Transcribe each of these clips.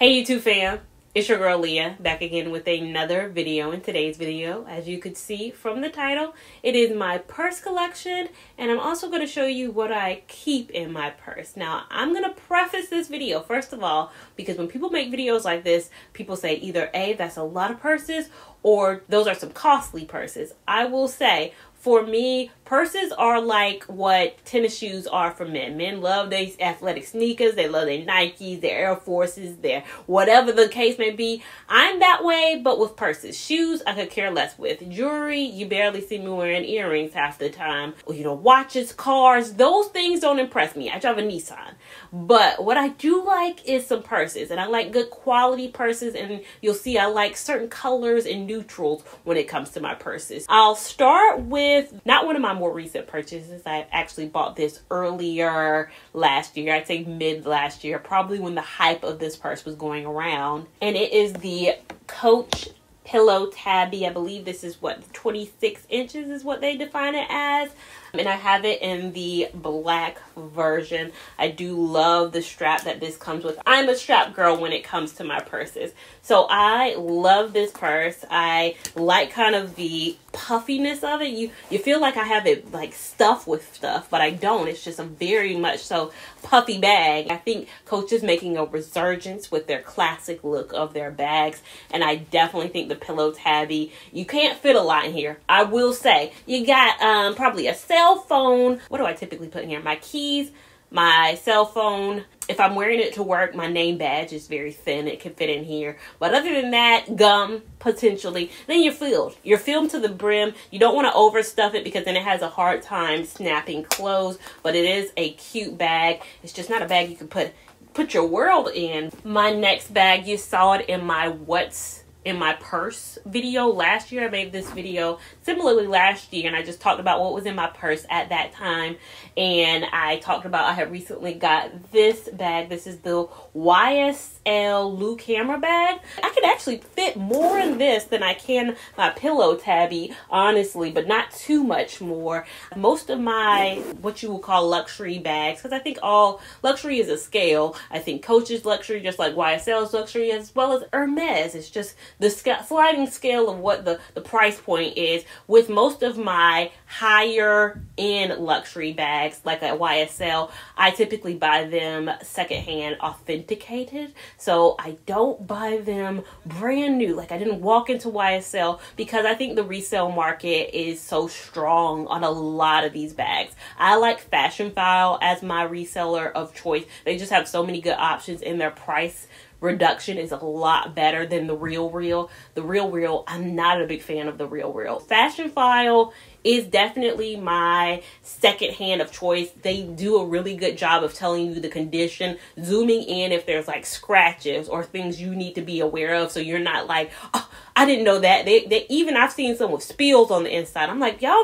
Hey YouTube fam, it's your girl Leah back again with another video. In today's video, as you could see from the title, it is my purse collection, and I'm also going to show you what I keep in my purse. Now, I'm going to preface this video first of all because when people make videos like this, people say either A, that's a lot of purses, or those are some costly purses. I will say, for me, purses are like what tennis shoes are for men. Men love their athletic sneakers. They love their Nikes, their Air Forces, their whatever the case may be. I'm that way, but with purses. Shoes, I could care less with. Jewelry, you barely see me wearing earrings half the time. You know, watches, cars, those things don't impress me. I drive a Nissan. But what I do like is some purses. And I like good quality purses. And you'll see I like certain colors and neutrals when it comes to my purses. I'll start with not one of my more recent purchases. I actually bought this earlier last year. I'd say mid last year, probably when the hype of this purse was going around. And it is the Coach Pillow Tabby. I believe this is what, 26 inches is what they define it as. And I have it in the black version. I do love the strap that this comes with. I'm a strap girl when it comes to my purses. So I love this purse. I like kind of the puffiness of it. You feel like I have it like stuffed with stuff, but I don't. It's just a very much so puffy bag. I think Coach is making a resurgence with their classic look of their bags. And I definitely think the Pillow Tabby, you can't fit a lot in here. I will say, you got probably a cell phone. What do I typically put in here? My keys, my cell phone. If I'm wearing it to work, my name badge is very thin. It can fit in here. But other than that, gum, potentially. Then you're filled. You're filled to the brim. You don't want to overstuff it because then it has a hard time snapping closed. But it is a cute bag. It's just not a bag you can put your world in. My next bag, you saw it in my What's in my purse video last year. I made this video similarly last year, and I just talked about what was in my purse at that time. And I talked about I had recently got this bag. This is the YSL Lou camera bag. I could actually fit more in this than I can my Pillow Tabby, honestly, but not too much more. Most of my what you would call luxury bags, because I think all luxury is a scale. I think Coach's luxury, just like YSL's luxury, as well as Hermes. It's just the sliding scale of what the price point is. With most of my higher end luxury bags, like a YSL, I typically buy them secondhand, authenticated. So I don't buy them brand new. Like I didn't walk into YSL because I think the resale market is so strong on a lot of these bags. I like Fashion File as my reseller of choice. They just have so many good options, and their price reduction is a lot better than the Real Real. The Real Real, I'm not a big fan of the Real Real. Fashion File is definitely my second hand of choice. They do a really good job of telling you the condition, zooming in if there's like scratches or things you need to be aware of, so you're not like, oh, I didn't know that. They even, I've seen some with spills on the inside. I'm like, y'all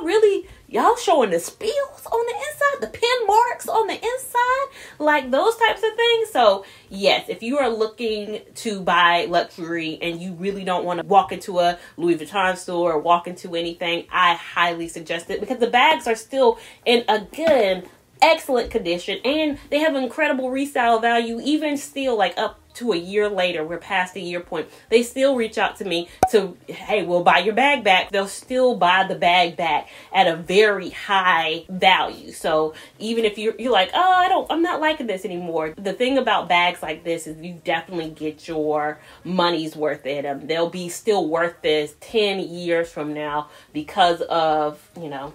showing the spills on the inside, the pin marks on the inside, like those types of things. So yes, if you are looking to buy luxury and you really don't want to walk into a Louis Vuitton store or walk into anything, I highly suggest it because the bags are still in a good, excellent condition, and they have incredible resale value. Even still, like up to a year later, we're past the year point, they still reach out to me to, hey, we'll buy your bag back. They'll still buy the bag back at a very high value. So even if you're like, oh, I'm not liking this anymore. The thing about bags like this is you definitely get your money's worth in them. They'll be still worth this 10 years from now because of, you know,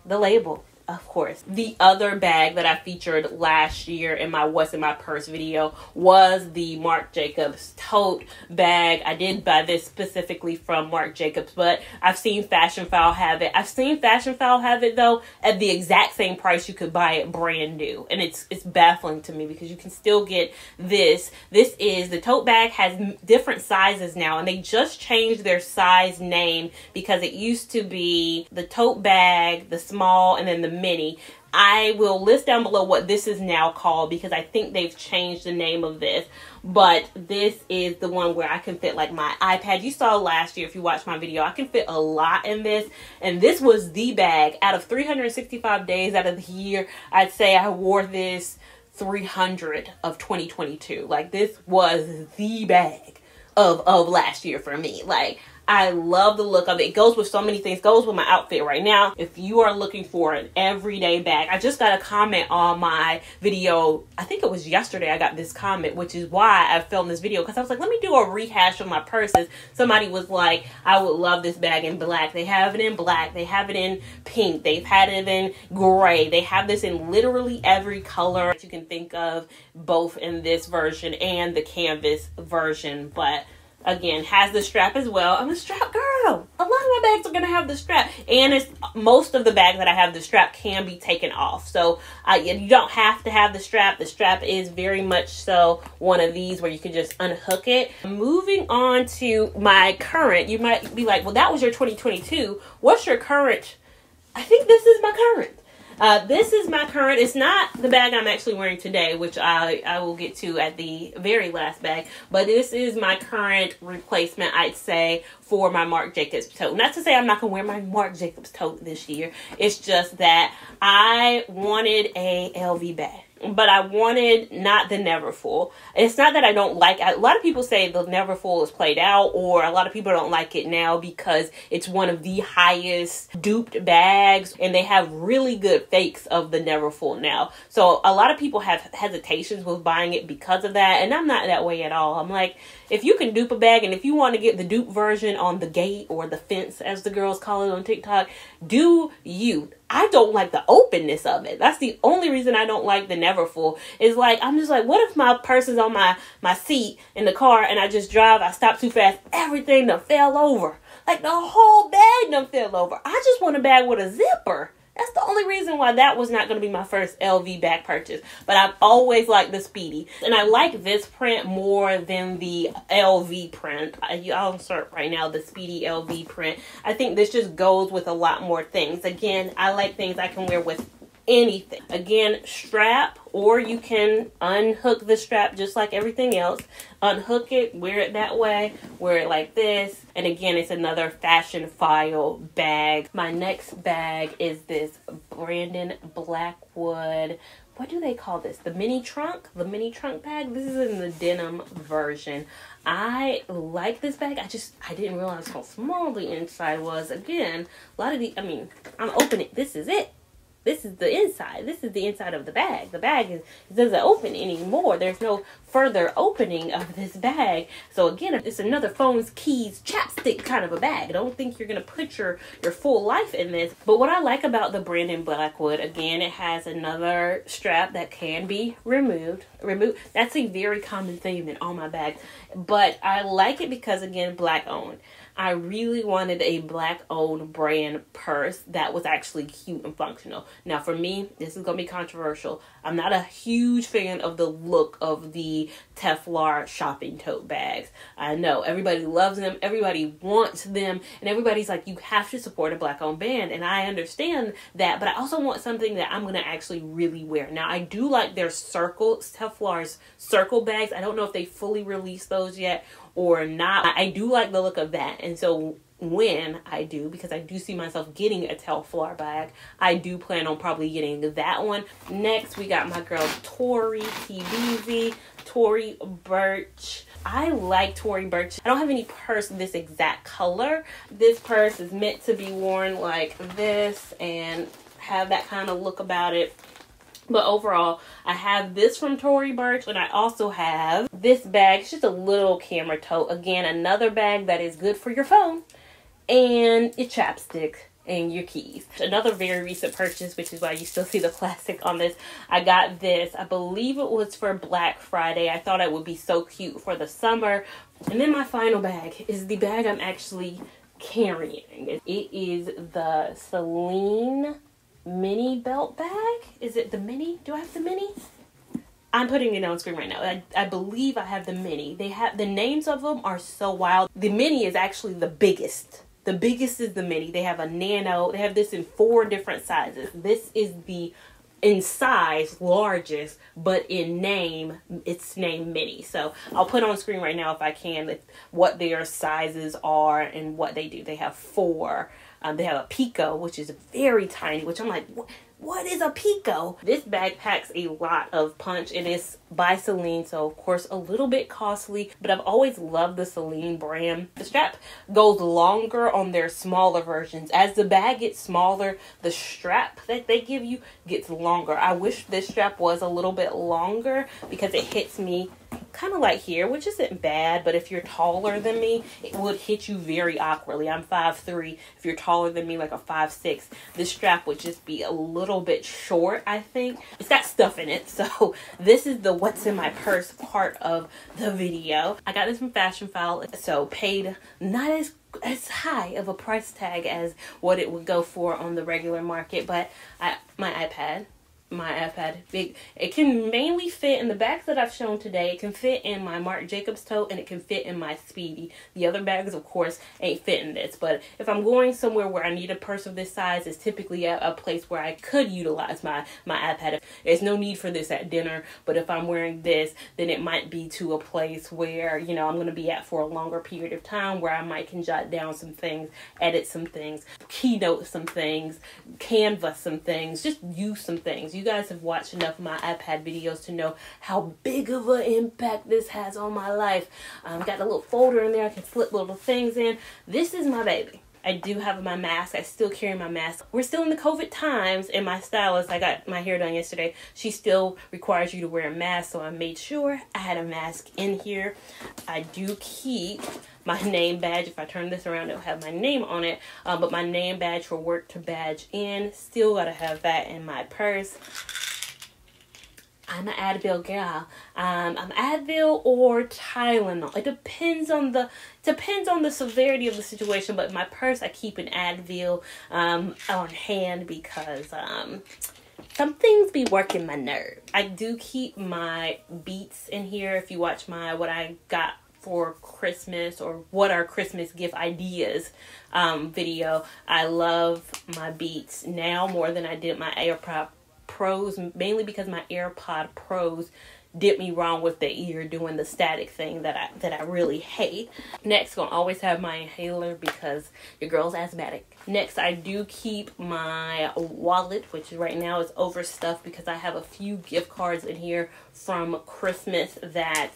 the label. Of course. The other bag that I featured last year in my What's in My Purse video was the Marc Jacobs tote bag. I did buy this specifically from Marc Jacobs, but I've seen Fashion File have it. I've seen Fashion File have it though at the exact same price you could buy it brand new. And it's baffling to me because you can still get this. This is, the tote bag has different sizes now, and they just changed their size name because it used to be the tote bag, the small, and then the mini. I will list down below what this is now called because I think they've changed the name of this. But this is the one where I can fit like my iPad. You saw last year, if you watched my video, I can fit a lot in this. And this was the bag out of 365 days out of the year. I'd say I wore this 300 of 2022. Like, this was the bag of last year for me. Like, I love the look of it. It goes with so many things. Goes with my outfit right now. If you are looking for an everyday bag, I just got a comment on my video. I think it was yesterday I got this comment, which is why I filmed this video. Because I was like, let me do a rehash of my purses. Somebody was like, I would love this bag in black. They have it in black. They have it in pink. They've had it in gray. They have this in literally every color that you can think of, both in this version and the canvas version. But again, has the strap as well. I'm a strap girl. A lot of my bags are going to have the strap. And it's most of the bags that I have, the strap can be taken off. So you don't have to have the strap. The strap is very much so one of these where you can just unhook it. Moving on to my current. You might be like, well, that was your 2022. What's your current? I think this is my current. This is my current. It's not the bag I'm actually wearing today, which I will get to at the very last bag. But this is my current replacement, I'd say, for my Marc Jacobs tote. Not to say I'm not going to wear my Marc Jacobs tote this year. It's just that I wanted a LV bag. But I wanted not the Neverfull. It's not that I don't like it. A lot of people say the Neverfull is played out, or a lot of people don't like it now because it's one of the highest duped bags, and they have really good fakes of the Neverfull now. So a lot of people have hesitations with buying it because of that, and I'm not that way at all. I'm like, if you can dupe a bag, and if you want to get the dupe version on the gate or the fence, as the girls call it on TikTok, do you. I don't like the openness of it. That's the only reason I don't like the Neverfull. Is like, I'm just like, what if my purse is on my seat in the car and I just drive, I stop too fast, everything done fell over. Like, the whole bag done fell over. I just want a bag with a zipper. That's the only reason why that was not going to be my first LV bag purchase. But I've always liked the Speedy. And I like this print more than the LV print. I'll insert right now the Speedy LV print. I think this just goes with a lot more things. Again, I like things I can wear with anything. Again, strap, or you can unhook the strap just like everything else. Unhook it, wear it that way, wear it like this. And again, it's another fashion file bag. My next bag is this Brandon Blackwood. What do they call this? The mini trunk? The mini trunk bag? This is in the denim version. I like this bag. I didn't realize how small the inside was. Again, a lot of the, I'm opening. This is it. This is the inside. This is the inside of the bag. The bag doesn't open anymore. There's no further opening of this bag. So again, it's another phones, keys, chapstick kind of a bag. I don't think you're going to put your full life in this. But what I like about the Brandon Blackwood, again, it has another strap that can be removed. That's a very common theme in all my bags. But I like it because, again, black owned. I really wanted a black owned brand purse that was actually cute and functional. Now for me, this is going to be controversial. I'm not a huge fan of the look of the Teflar shopping tote bags. I know everybody loves them. Everybody wants them. And everybody's like, you have to support a black owned brand. And I understand that. But I also want something that I'm going to actually really wear. Now I do like their Teflar's circle bags. I don't know if they fully released those yet or not. I do like the look of that. And so when I do, because I do see myself getting a Teflar bag, I do plan on probably getting that one. Next, we got my girl Tory Tory Burch. I like Tory Burch. I don't have any purse this exact color. This purse is meant to be worn like this and have that kind of look about it. But overall, I have this from Tory Burch, and I also have this bag. It's just a little camera tote. Again, another bag that is good for your phone and your chapstick and your keys. Another very recent purchase, which is why you still see the plastic on this. I got this. I believe it was for Black Friday. I thought it would be so cute for the summer. And then my final bag is the bag I'm actually carrying. It is the Celine mini belt bag. Is it the mini? Do I have the mini? I'm putting it on screen right now. I believe I have the mini. They have, the names of them are so wild. The mini is actually the biggest. The biggest is the mini. They have a nano. They have this in 4 different sizes. This is the, in size, largest, but in name, it's named mini. So I'll put on screen right now if I can what their sizes are and what they do. They have 4. They have a Pico, which is very tiny, which I'm like, what is a Pico? This bag packs a lot of punch. It is by Celine, so of course a little bit costly, but I've always loved the Celine brand. The strap goes longer on their smaller versions. As the bag gets smaller, the strap that they give you gets longer. I wish this strap was a little bit longer because it hits me kind of like here, which isn't bad, but if you're taller than me, it would hit you very awkwardly. I'm 5'3". If you're taller than me, like a 5'6", this strap would just be a little bit short, I think. It's got stuff in it, so this is the what's in my purse part of the video. I got this from Fashion File, so paid not as high of a price tag as what it would go for on the regular market, but my iPad big, it can mainly fit in the bags that I've shown today. It can fit in my Marc Jacobs tote, and it can fit in my Speedy. The other bags, of course, ain't fitting this, but if I'm going somewhere where I need a purse of this size, it's typically a place where I could utilize my iPad. There's no need for this at dinner, but if I'm wearing this, then it might be to a place where, you know, I'm going to be at for a longer period of time, where I might can jot down some things, edit some things, keynote some things, canvas some things, just use some things. You guys have watched enough of my iPad videos to know how big of an impact this has on my life. Got a little folder in there. I can slip little things in. This is my baby. I do have my mask. I still carry my mask. We're still in the COVID times, and my stylist, I got my hair done yesterday, she still requires you to wear a mask, so I made sure I had a mask in here. I do keep my name badge. If I turn this around, it'll have my name on it, but my name badge for work to badge in, still gotta have that in my purse. I'm an Advil gal. I'm Advil or Tylenol. It depends on the severity of the situation. But in my purse, I keep an Advil on hand because some things be working my nerve. I do keep my Beats in here. If you watch my what I got for Christmas or what are Christmas gift ideas video, I love my Beats now more than I did my AirPod Pros, mainly because my AirPod Pros did me wrong with the ear doing the static thing that I really hate. Next, gonna always have my inhaler because your girl's asthmatic. Next, I do keep my wallet, which right now is overstuffed because I have a few gift cards in here from Christmas that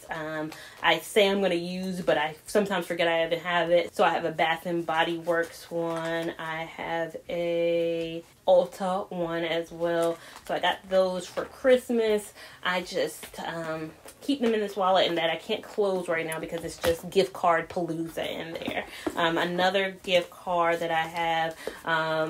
I say I'm gonna use, but I sometimes forget I even have it. So I have a Bath and Body Works one. I have a Ulta one as well. So I got those for Christmas. I just keep them in this wallet, and that I can't close right now because it's just gift card palooza in there. Another gift card that I have,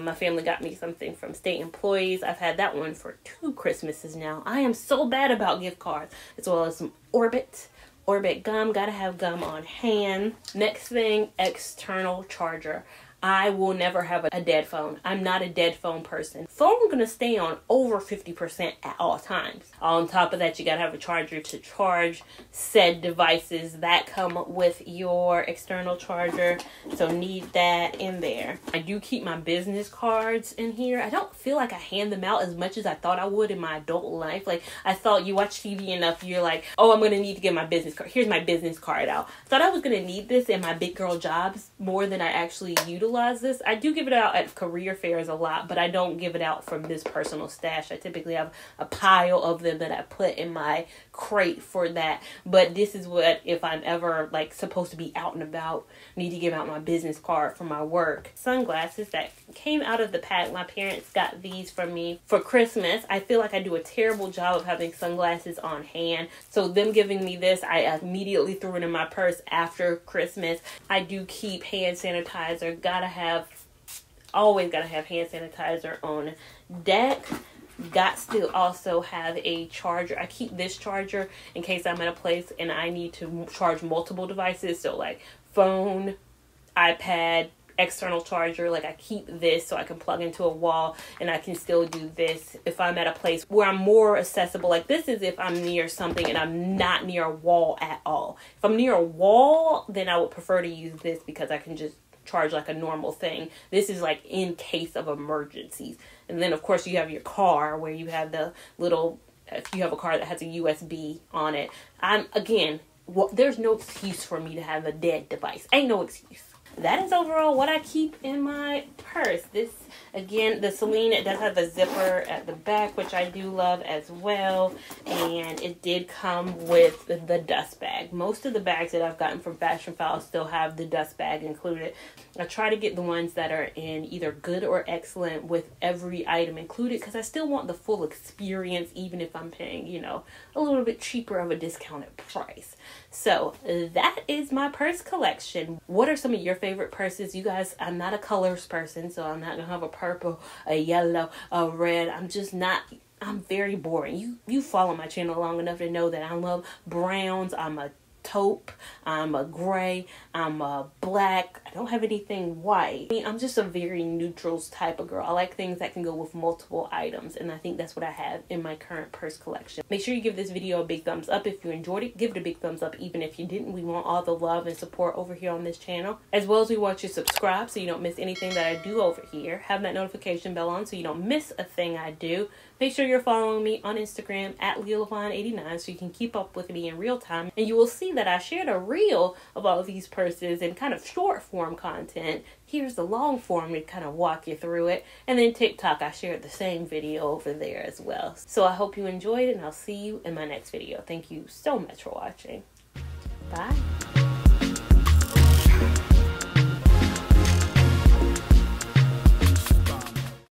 my family got me something from state employees. I've had that one for 2 Christmases now. I am so bad about gift cards, as well as some Orbit gum. Gotta have gum on hand. Next thing, external charger. I will never have a dead phone. I'm not a dead phone person. Phone's gonna stay on over 50% at all times. On top of that, you gotta have a charger to charge said devices that come with your external charger. So need that in there. I do keep my business cards in here. I don't feel like I hand them out as much as I thought I would in my adult life. Like, I thought you watch TV enough, you're like, oh, I'm gonna need to get my business card. Here's my business card out. Thought I was gonna need this in my big girl jobs more than I actually utilize this. I do give it out at career fairs a lot, but I don't give it out from this personal stash. I typically have a pile of them that I put in my crate for that. But this is what, if I'm ever like supposed to be out and about, need to give out my business card for my work. Sunglasses that came out of the pack. My parents got these for me for Christmas. I feel like I do a terrible job of having sunglasses on hand. So them giving me this, I immediately threw it in my purse after Christmas. I do keep hand sanitizer. Always gotta have hand sanitizer on deck. Got to also have a charger. I keep this charger in case I'm at a place and I need to charge multiple devices. So like phone, iPad, external charger. Like, I keep this so I can plug into a wall and I can still do this if I'm at a place where I'm more accessible. Like, this is if I'm near something and I'm not near a wall at all. If I'm near a wall, then I would prefer to use this because I can just charge like a normal thing. This is like in case of emergencies. And then of course you have your car where you have the little, if you have a car that has a USB on it. There's no excuse for me to have a dead device. Ain't no excuse. that is overall what I keep in my purse. This, again, the Celine, it does have a zipper at the back, which I do love as well. And it did come with the dust bag. Most of the bags that I've gotten from Fashion File still have the dust bag included. I try to get the ones that are in either good or excellent with every item included, because I still want the full experience, even if I'm paying, you know, a little bit cheaper of a discounted price. So that is my purse collection. What are some of your favorite purses? You guys, I'm not a colors person, so I'm not gonna have a purple, a yellow, a red. I'm very boring. You follow my channel long enough to know that I love browns. I'm a taupe, I'm a gray, I'm a black. I don't have anything white. I'm just a very neutrals type of girl. I like things that can go with multiple items, and I think that's what I have in my current purse collection. Make sure you give this video a big thumbs up if you enjoyed it. Give it a big thumbs up even if you didn't. We want all the love and support over here on this channel, as well as we want you to subscribe so you don't miss anything that I do over here. Have that notification bell on so you don't miss a thing I do. Make sure you're following me on Instagram at LiaLavon89 so you can keep up with me in real time. And you will see that I shared a reel of all of these purses in kind of short form content. Here's the long form to kind of walk you through it. And then TikTok, I shared the same video over there as well. So I hope you enjoyed it, and I'll see you in my next video. Thank you so much for watching. Bye.